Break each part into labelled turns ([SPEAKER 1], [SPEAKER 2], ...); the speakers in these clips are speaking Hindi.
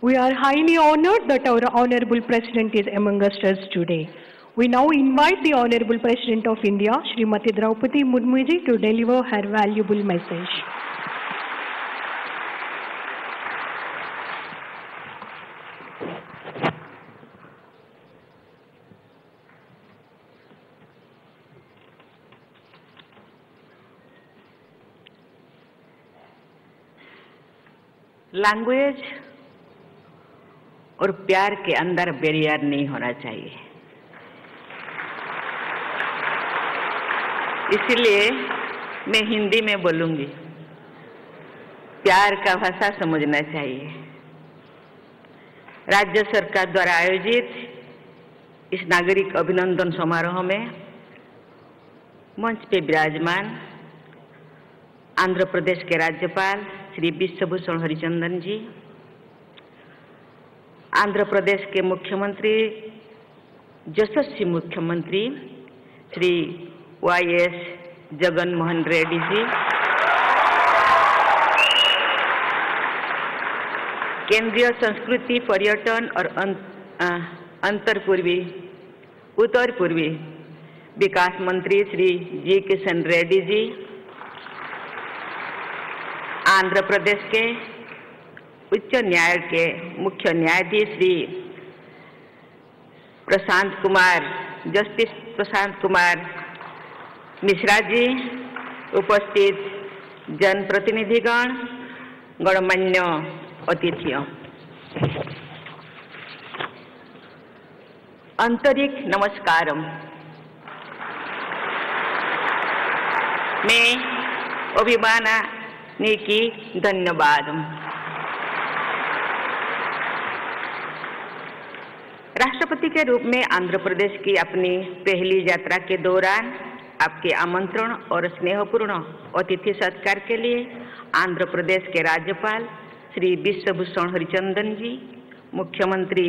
[SPEAKER 1] We are highly honored that our Honorable President is among us today. We now invite the Honorable President of India, Srimati Draupadi Murmu ji, to deliver her valuable message.
[SPEAKER 2] Language और प्यार के अंदर बैरियर नहीं होना चाहिए, इसलिए मैं हिंदी में बोलूंगी। प्यार का भाषा समझना चाहिए। राज्य सरकार द्वारा आयोजित इस नागरिक अभिनंदन समारोह में मंच पे विराजमान आंध्र प्रदेश के राज्यपाल श्री विश्वभूषण हरिचंदन जी, आंध्र प्रदेश के मुख्यमंत्री यशस्वी मुख्यमंत्री श्री वाईएस जगन मोहन रेड्डी जी, केंद्रीय संस्कृति पर्यटन और उत्तर पूर्वी विकास मंत्री श्री जी किशन रेड्डी जी, आंध्र प्रदेश के उच्च न्यायालय के मुख्य न्यायाधीश श्री जस्टिस प्रशांत कुमार मिश्रा जी, उपस्थित जनप्रतिनिधिगण, गणमान्य अतिथियों, आंतरिक नमस्कारम। मैं अभिमानी की धन्यवाद। राष्ट्रपति के रूप में आंध्र प्रदेश की अपनी पहली यात्रा के दौरान आपके आमंत्रण और स्नेहपूर्ण अतिथि सत्कार के लिए आंध्र प्रदेश के राज्यपाल श्री विश्वभूषण हरिचंदन जी, मुख्यमंत्री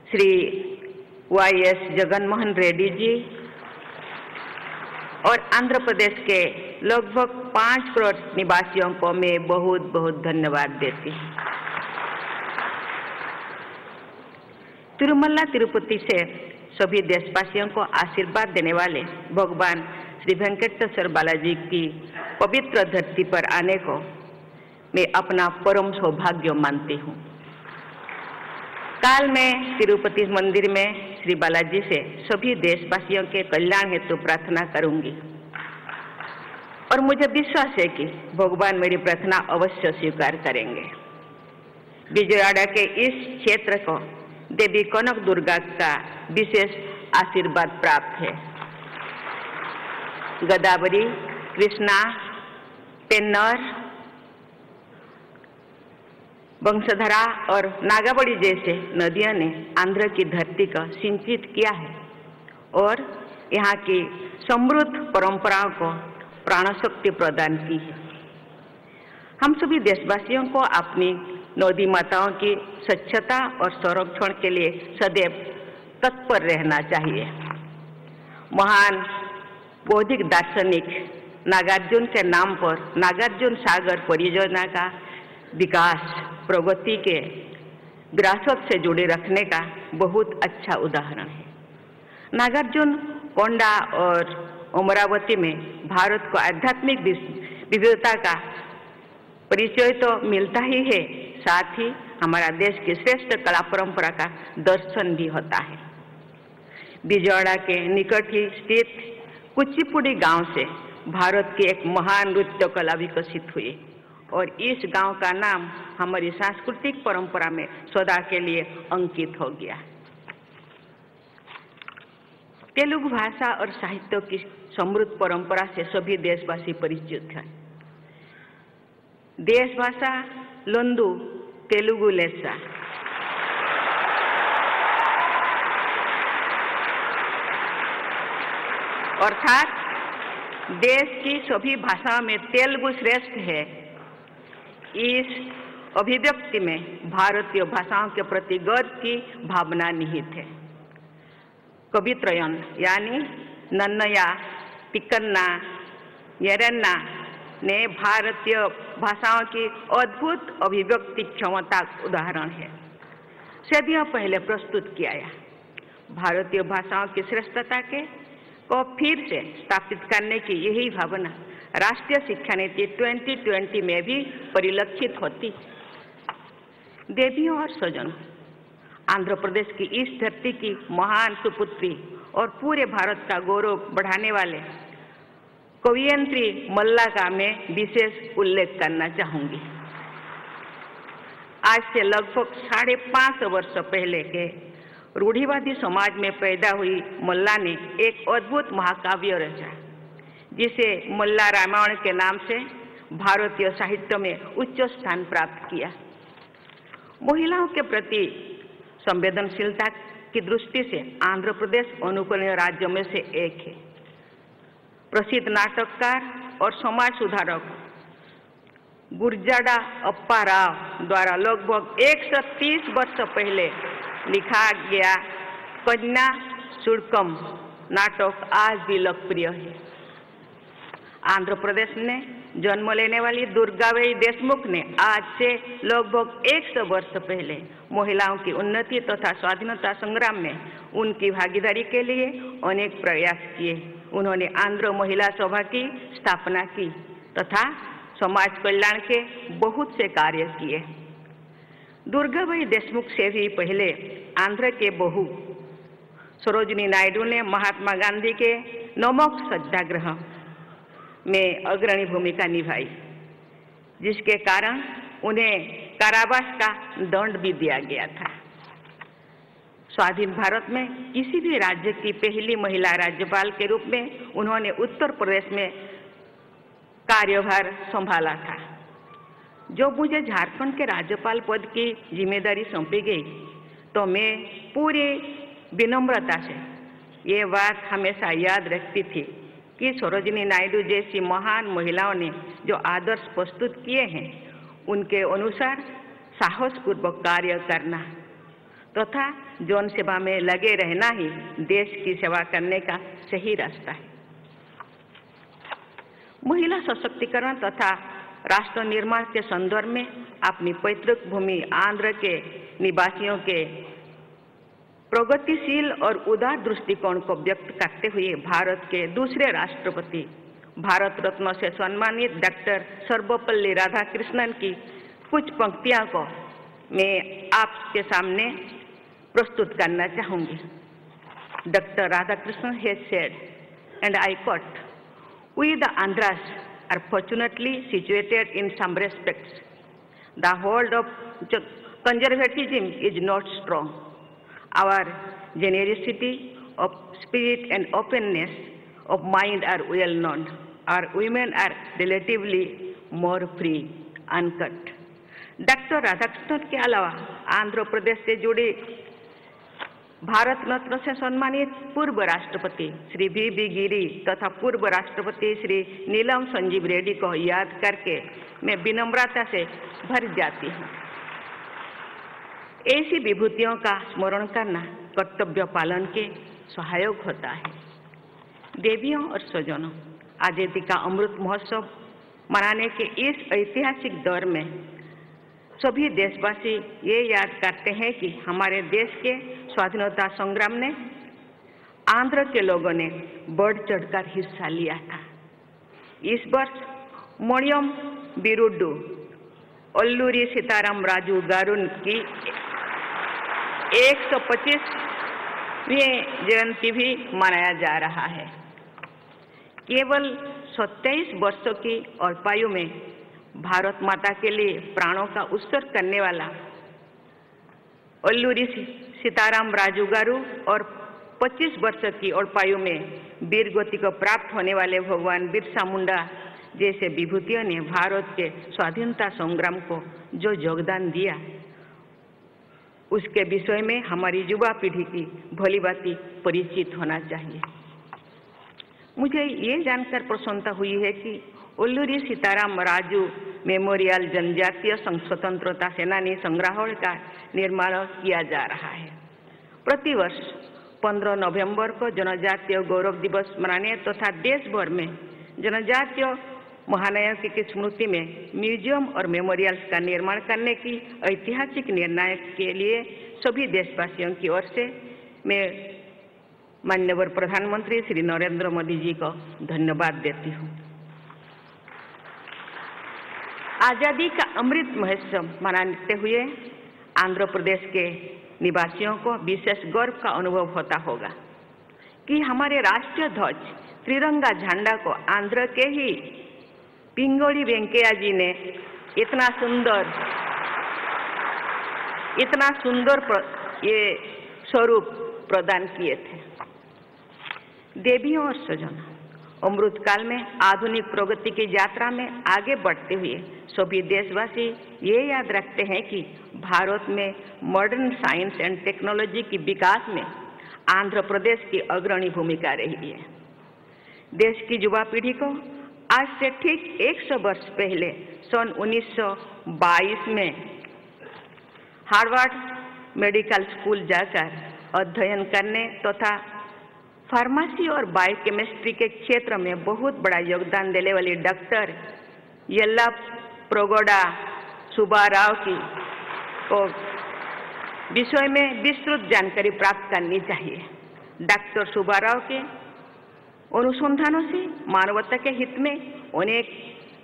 [SPEAKER 2] श्री वाईएस जगन मोहन रेड्डी जी और आंध्र प्रदेश के लगभग 5 करोड़ निवासियों को मैं बहुत बहुत धन्यवाद देती हूँ। तिरुमला तिरुपति से सभी देशवासियों को आशीर्वाद देने वाले भगवान श्री वेंकटेश्वर बालाजी की पवित्र धरती पर आने को मैं अपना परम सौभाग्य मानती हूँ। काल मैं तिरुपति मंदिर में श्री बालाजी से सभी देशवासियों के कल्याण हेतु प्रार्थना करूंगी और मुझे विश्वास है कि भगवान मेरी प्रार्थना अवश्य स्वीकार करेंगे। विजयवाड़ा के इस क्षेत्र को देवी कनक दुर्गा का विशेष आशीर्वाद प्राप्त है। गोदावरी, कृष्णा, पेन्नर, वंशधरा और नागावली जैसे नदियों ने आंध्र की धरती को सिंचित किया है और यहाँ की समृद्ध परंपराओं को प्राणशक्ति प्रदान की है। हम सभी देशवासियों को अपनी नदी माताओं की स्वच्छता और संरक्षण के लिए सदैव तत्पर रहना चाहिए। महान बौद्धिक दार्शनिक नागार्जुन के नाम पर नागार्जुन सागर परियोजना का विकास प्रगति के विरासत से जुड़े रखने का बहुत अच्छा उदाहरण है। नागार्जुन कोंडा और अमरावती में भारत को आध्यात्मिक विविधता का परिचय तो मिलता ही है, साथ ही हमारा देश की श्रेष्ठ कला परंपरा का दर्शन भी होता है। विजयवाड़ा के निकट ही स्थित कुचिपुड़ी गांव से भारत की एक महान नृत्य कला विकसित हुई और इस गांव का नाम हमारी सांस्कृतिक परंपरा में सदा के लिए अंकित हो गया। तेलुगु भाषा और साहित्य की समृद्ध परंपरा से सभी देशवासी परिचित हैं। देश भाषा लोंदु तेलुगु लेसा। अर्थात देश की सभी भाषाओं में तेलुगु श्रेष्ठ है। इस अभिव्यक्ति में भारतीय भाषाओं के प्रति गर्व की भावना निहित है। कवित्रयन यानी नन्नया, तिकन्ना, येरन्ना, ने भारतीय भाषाओं की अद्भुत अभिव्यक्ति क्षमता का उदाहरण है। सदियों पहले प्रस्तुत किया है। भारतीय भाषाओं की श्रेष्ठता को फिर से स्थापित करने की यही भावना राष्ट्रीय शिक्षा नीति 2020 में भी परिलक्षित होती। देवियों और स्वजनों, आंध्र प्रदेश की इस धरती की महान सुपुत्री और पूरे भारत का गौरव बढ़ाने वाले कवयित्री मल्ला का मैं विशेष उल्लेख करना चाहूंगी। आज से लगभग 550 वर्ष पहले के रूढ़िवादी समाज में पैदा हुई मल्ला ने एक अद्भुत महाकाव्य रचा, जिसे मल्ला रामायण के नाम से भारतीय साहित्य में उच्च स्थान प्राप्त किया। महिलाओं के प्रति संवेदनशीलता की दृष्टि से आंध्र प्रदेश अनुकरणीय राज्यों में से एक है। प्रसिद्ध नाटककार और समाज सुधारक गुरजाड़ा अप्पा राव द्वारा लगभग 130 वर्ष पहले लिखा गया कन्या शुल्कम नाटक आज भी लोकप्रिय है। आंध्र प्रदेश ने जन्म लेने वाली दुर्गाबाई देशमुख ने आज से लगभग 100 वर्ष पहले महिलाओं की उन्नति तथा स्वाधीनता संग्राम में उनकी भागीदारी के लिए अनेक प्रयास किए। उन्होंने आंध्र महिला सभा की स्थापना की तथा समाज कल्याण के बहुत से कार्य किए। दुर्गाबाई देशमुख से भी पहले आंध्र के बहू सरोजिनी नायडू ने महात्मा गांधी के नमक सत्याग्रह में अग्रणी भूमिका निभाई, जिसके कारण उन्हें कारावास का दंड भी दिया गया था। स्वाधीन भारत में किसी भी राज्य की पहली महिला राज्यपाल के रूप में उन्होंने उत्तर प्रदेश में कार्यभार संभाला था। जब मुझे झारखंड के राज्यपाल पद की जिम्मेदारी सौंपी गई तो मैं पूरी विनम्रता से ये बात हमेशा याद रखती थी कि सरोजिनी नायडू जैसी महान महिलाओं ने जो आदर्श प्रस्तुत किए हैं, उनके अनुसार साहसपूर्वक कार्य करना तथा जन सेवा में लगे रहना ही देश की सेवा करने का सही रास्ता है। महिला सशक्तिकरण तथा राष्ट्र निर्माण के संदर्भ में अपनी पैतृक भूमि आंध्र के निवासियों के प्रगतिशील और उदार दृष्टिकोण को व्यक्त करते हुए भारत के दूसरे राष्ट्रपति भारत रत्न से सम्मानित डॉक्टर सर्वपल्ली राधाकृष्णन की कुछ पंक्तियों को मैं आपके सामने प्रस्तुत करना चाहूंगी। Doctor Radhakrishnan has said, and I quote, "We the Andhras are fortunately situated in some respects. The hold of conservatism is not strong. Our generosity of spirit and openness of mind are well known. Our women are relatively more free." Uncut. Doctor Radhakrishnan के अलावा आंध्र प्रदेश से जुड़े भारत रत्न से सम्मानित पूर्व राष्ट्रपति श्री वी गिरी तथा पूर्व राष्ट्रपति श्री नीलम संजीव रेड्डी को याद करके मैं विनम्रता से भर जाती हूँ। ऐसी विभूतियों का स्मरण करना कर्तव्य पालन के सहायक होता है। देवियों और स्वजनों, आजादी का अमृत महोत्सव मनाने के इस ऐतिहासिक दौर में सभी देशवासी ये याद करते हैं कि हमारे देश के स्वाधीनता संग्राम में आंध्र के लोगों ने बढ़ चढ़कर हिस्सा लिया था। इस वर्ष मणियम बिरुड्डू अल्लूरी सीताराम राजू गारू की 125वीं जयंती भी मनाया जा रहा है। केवल 27 वर्षों की अल्पायु में भारत माता के लिए प्राणों का उत्सर्ग करने वाला अल्लूरी सीताराम राजू गारू और 25 वर्ष की अल्पायु में वीर गति को प्राप्त होने वाले भगवान बिरसा मुंडा जैसे विभूतियों ने भारत के स्वाधीनता संग्राम को जो योगदान दिया, उसके विषय में हमारी युवा पीढ़ी की भलीभांति परिचित होना चाहिए। मुझे ये जानकर प्रसन्नता हुई है कि अल्लूरी सीताराम राजू मेमोरियल जनजातीय स्वतंत्रता सेनानी संग्रहालय का निर्माण किया जा रहा है। प्रतिवर्ष 15 नवंबर को जनजातीय गौरव दिवस मनाने तथा देश भर में जनजातीय महानायकों की स्मृति में म्यूजियम और मेमोरियल्स का निर्माण करने की ऐतिहासिक निर्णय के लिए सभी देशवासियों की ओर से मैं माननीय प्रधानमंत्री श्री नरेंद्र मोदी जी को धन्यवाद देती हूँ। आज़ादी का अमृत महोत्सव मनाते हुए आंध्र प्रदेश के निवासियों को विशेष गर्व का अनुभव होता होगा कि हमारे राष्ट्रीय ध्वज त्रिरंगा झंडा को आंध्र के ही पिंगोड़ी वेंकैया जी ने इतना सुंदर ये स्वरूप प्रदान किए थे। देवियों और सज्जनों, अमृत काल में आधुनिक प्रगति की यात्रा में आगे बढ़ते हुए सभी देशवासी ये याद रखते हैं कि भारत में मॉडर्न साइंस एंड टेक्नोलॉजी की विकास में आंध्र प्रदेश की अग्रणी भूमिका रही है। देश की युवा पीढ़ी को आज से ठीक 100 वर्ष पहले सन 1922 में हार्वर्ड मेडिकल स्कूल जाकर अध्ययन करने तथा फार्मेसी और बायोकेमिस्ट्री के क्षेत्र में बहुत बड़ा योगदान देने वाली डॉक्टर येल्लाप्रगोडा सुब्बाराव की को विषय में विस्तृत जानकारी प्राप्त करनी चाहिए। डॉक्टर सुब्बाराव के अनुसंधानों से मानवता के हित में अनेक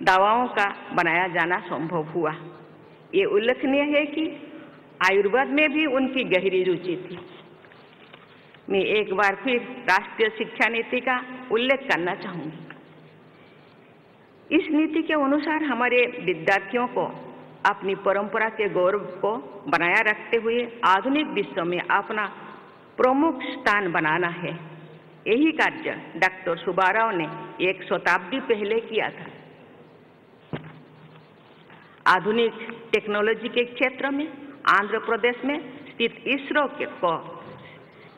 [SPEAKER 2] दवाओं का बनाया जाना संभव हुआ। ये उल्लेखनीय है कि आयुर्वेद में भी उनकी गहरी रुचि थी। मैं एक बार फिर राष्ट्रीय शिक्षा नीति का उल्लेख करना चाहूँगी। इस नीति के अनुसार हमारे विद्यार्थियों को अपनी परंपरा के गौरव को बनाए रखते हुए आधुनिक विश्व में अपना प्रमुख स्थान बनाना है। यही कार्य डॉक्टर सुब्बाराव ने 1 शताब्दी पहले किया था। आधुनिक टेक्नोलॉजी के क्षेत्र में आंध्र प्रदेश में स्थित इसरो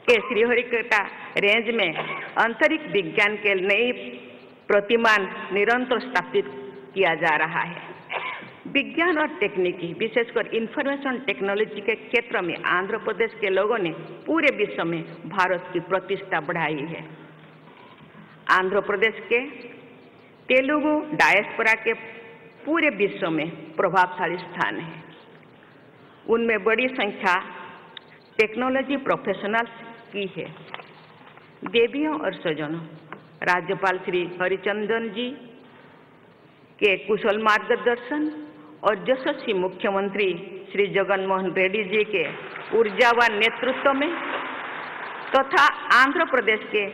[SPEAKER 2] के श्रीहरिकोटा रेंज में अंतरिक्ष विज्ञान के नई प्रतिमान निरंतर स्थापित किया जा रहा है। विज्ञान और तकनीकी विशेषकर इंफॉर्मेशन टेक्नोलॉजी के क्षेत्र में आंध्र प्रदेश के लोगों ने पूरे विश्व में भारत की प्रतिष्ठा बढ़ाई है। आंध्र प्रदेश के तेलुगु डायस्पोरा के पूरे विश्व में प्रभावशाली स्थान है। उनमें बड़ी संख्या टेक्नोलॉजी प्रोफेशनल्स की है। देवियों और सज्जनों, राज्यपाल श्री हरिचंदन जी के कुशल मार्गदर्शन और यशस्वी मुख्यमंत्री श्री जगन मोहन रेड्डी जी के ऊर्जावान नेतृत्व में तथा आंध्र प्रदेश के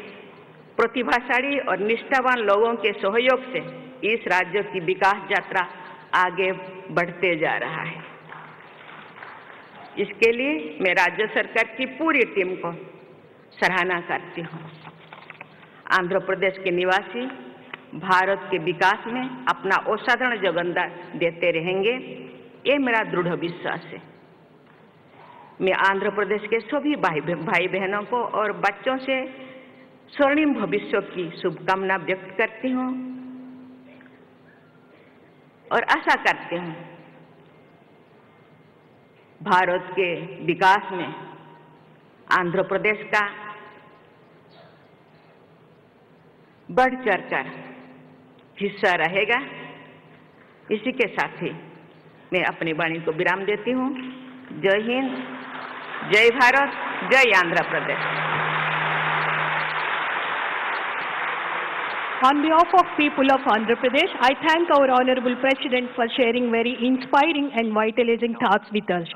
[SPEAKER 2] प्रतिभाशाली और निष्ठावान लोगों के सहयोग से इस राज्य की विकास यात्रा आगे बढ़ते जा रहा है। इसके लिए मैं राज्य सरकार की पूरी टीम को सराहना करती हूँ। आंध्र प्रदेश के निवासी भारत के विकास में अपना असाधारण योगदान देते रहेंगे, ये मेरा दृढ़ विश्वास है। मैं आंध्र प्रदेश के सभी भाई बहनों को और बच्चों से स्वर्णिम भविष्य की शुभकामना व्यक्त करती हूँ और आशा करती हूँ भारत के विकास में आंध्र प्रदेश का बढ़ चढ़कर हिस्सा रहेगा। इसी के साथ ही मैं अपनी वाणी को विराम देती हूँ। जय हिंद, जय भारत, जय Andhra Pradesh.
[SPEAKER 1] On behalf of people of Andhra Pradesh, I thank our Honorable President for sharing very inspiring and vitalizing thoughts with us.